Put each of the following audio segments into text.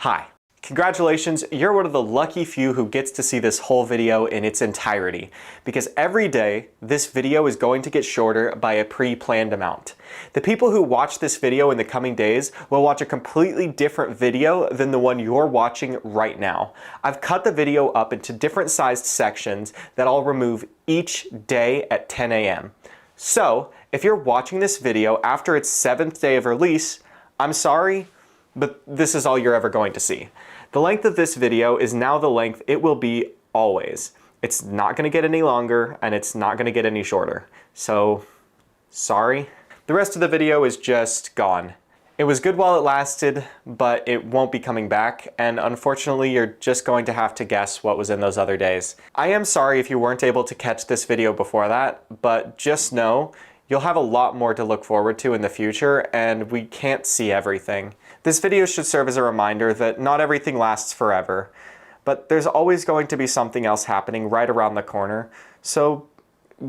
Hi. Congratulations, you're one of the lucky few who gets to see this whole video in its entirety, because every day this video is going to get shorter by a pre-planned amount. The people who watch this video in the coming days will watch a completely different video than the one you're watching right now. I've cut the video up into different sized sections that I'll remove each day at 10 a.m. So, if you're watching this video after its 7th day of release, I'm sorry, but this is all you're ever going to see. The length of this video is now the length it will be always. It's not going to get any longer, and it's not going to get any shorter. So, sorry. The rest of the video is just gone. It was good while it lasted, but it won't be coming back, and unfortunately you're just going to have to guess what was in those other days. I am sorry if you weren't able to catch this video before that, but just know you'll have a lot more to look forward to in the future, and we can't see everything. This video should serve as a reminder that not everything lasts forever, but there's always going to be something else happening right around the corner, so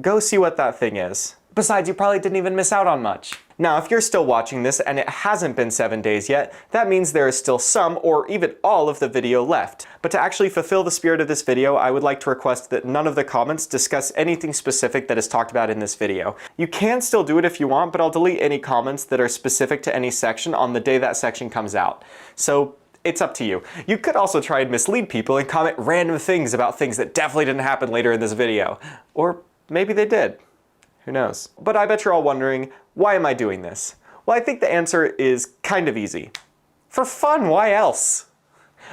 go see what that thing is. Besides, you probably didn't even miss out on much. Now, if you're still watching this and it hasn't been 7 days yet, that means there is still some or even all of the video left. But to actually fulfill the spirit of this video, I would like to request that none of the comments discuss anything specific that is talked about in this video. You can still do it if you want, but I'll delete any comments that are specific to any section on the day that section comes out. So, it's up to you. You could also try and mislead people and comment random things about things that definitely didn't happen later in this video. Or maybe they did. Who knows? But I bet you're all wondering, why am I doing this? Well, I think the answer is kind of easy. For fun, why else?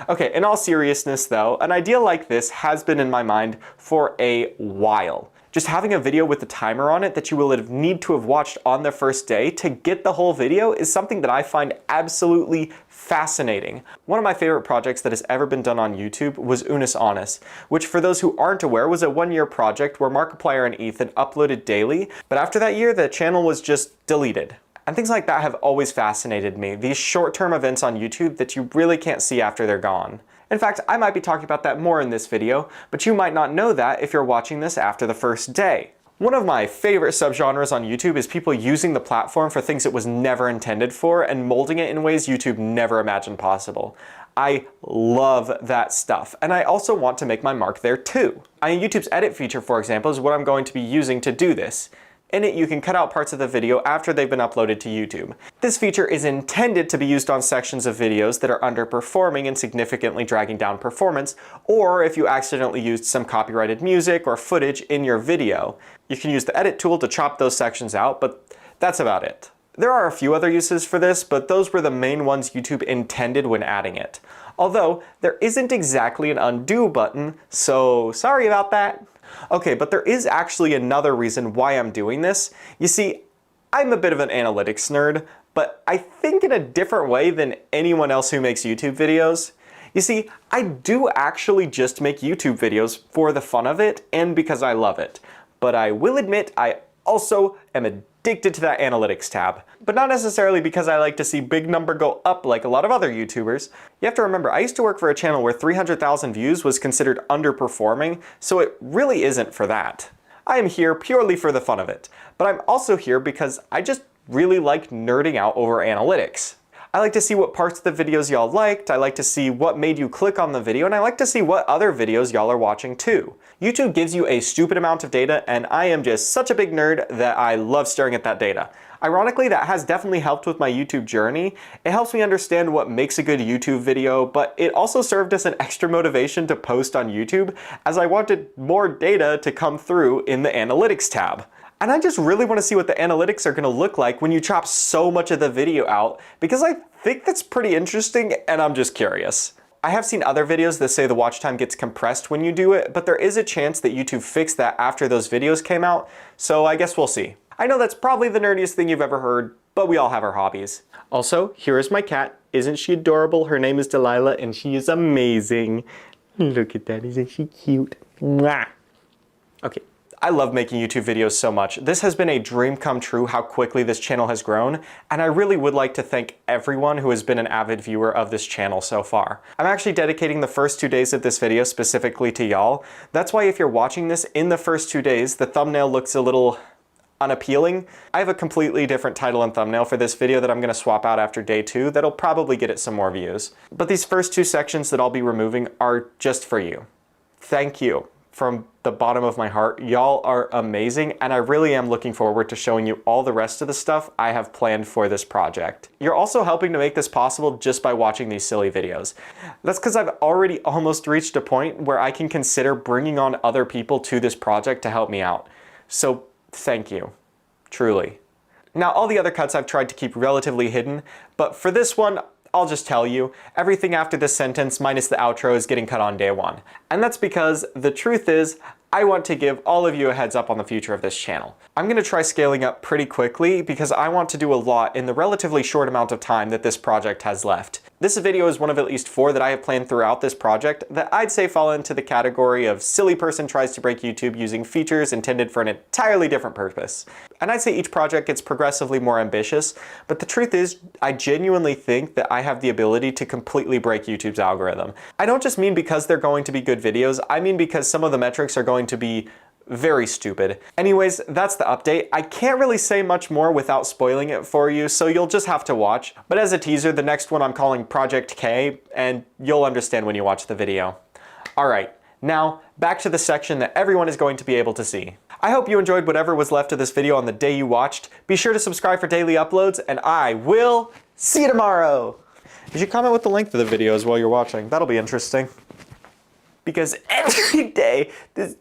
Okay, in all seriousness though, an idea like this has been in my mind for a while. Just having a video with a timer on it that you will need to have watched on the first day to get the whole video is something that I find absolutely fascinating. One of my favorite projects that has ever been done on YouTube was SlimeE101's, which for those who aren't aware was a 1-year project where Markiplier and Ethan uploaded daily, but after that year the channel was just deleted. And things like that have always fascinated me, these short-term events on YouTube that you really can't see after they're gone. In fact, I might be talking about that more in this video, but you might not know that if you're watching this after the first day. One of my favorite subgenres on YouTube is people using the platform for things it was never intended for and molding it in ways YouTube never imagined possible. I love that stuff, and I also want to make my mark there too. YouTube's edit feature, for example, is what I'm going to be using to do this. In it, you can cut out parts of the video after they've been uploaded to YouTube. This feature is intended to be used on sections of videos that are underperforming and significantly dragging down performance, or if you accidentally used some copyrighted music or footage in your video. You can use the edit tool to chop those sections out, but that's about it. There are a few other uses for this, but those were the main ones YouTube intended when adding it. Although, there isn't exactly an undo button, so sorry about that. Okay, but there is actually another reason why I'm doing this. You see, I'm a bit of an analytics nerd, but I think in a different way than anyone else who makes YouTube videos. You see, I do actually just make YouTube videos for the fun of it and because I love it. But I will admit I also am addicted to that analytics tab. But not necessarily because I like to see big number go up like a lot of other YouTubers. You have to remember, I used to work for a channel where 300,000 views was considered underperforming, so it really isn't for that. I am here purely for the fun of it. But I'm also here because I just really like nerding out over analytics. I like to see what parts of the videos y'all liked, I like to see what made you click on the video, and I like to see what other videos y'all are watching too. YouTube gives you a stupid amount of data, and I am just such a big nerd that I love staring at that data. Ironically, that has definitely helped with my YouTube journey. It helps me understand what makes a good YouTube video, but it also served as an extra motivation to post on YouTube, as I wanted more data to come through in the analytics tab. And I just really want to see what the analytics are going to look like when you chop so much of the video out, because I think that's pretty interesting and I'm just curious. I have seen other videos that say the watch time gets compressed when you do it, but there is a chance that YouTube fixed that after those videos came out, so I guess we'll see. I know that's probably the nerdiest thing you've ever heard, but we all have our hobbies. Also, here is my cat. Isn't she adorable? Her name is Delilah and she is amazing. Look at that, isn't she cute? Mwah. Okay. I love making YouTube videos so much. This has been a dream come true how quickly this channel has grown, and I really would like to thank everyone who has been an avid viewer of this channel so far. I'm actually dedicating the first 2 days of this video specifically to y'all. That's why if you're watching this in the first 2 days, the thumbnail looks a little unappealing. I have a completely different title and thumbnail for this video that I'm going to swap out after day 2 that'll probably get it some more views. But these first 2 sections that I'll be removing are just for you. Thank you from the bottom of my heart. Y'all are amazing, and I really am looking forward to showing you all the rest of the stuff I have planned for this project. You're also helping to make this possible just by watching these silly videos. That's because I've already almost reached a point where I can consider bringing on other people to this project to help me out. So thank you, truly. Now, all the other cuts I've tried to keep relatively hidden, but for this one, I'll just tell you, everything after this sentence minus the outro is getting cut on day 1. And that's because the truth is, I want to give all of you a heads up on the future of this channel. I'm going to try scaling up pretty quickly because I want to do a lot in the relatively short amount of time that this project has left. This video is one of at least 4 that I have planned throughout this project that I'd say fall into the category of silly person tries to break YouTube using features intended for an entirely different purpose. And I'd say each project gets progressively more ambitious, but the truth is, I genuinely think that I have the ability to completely break YouTube's algorithm. I don't just mean because they're going to be good videos, I mean because some of the metrics are going to be very stupid. Anyways, that's the update. I can't really say much more without spoiling it for you, so you'll just have to watch. But as a teaser, the next one I'm calling Project K, and you'll understand when you watch the video. Alright, now back to the section that everyone is going to be able to see. I hope you enjoyed whatever was left of this video on the day you watched. Be sure to subscribe for daily uploads, and I will see you tomorrow! You should comment what the length of the video is while you're watching. That'll be interesting. Because every day, this...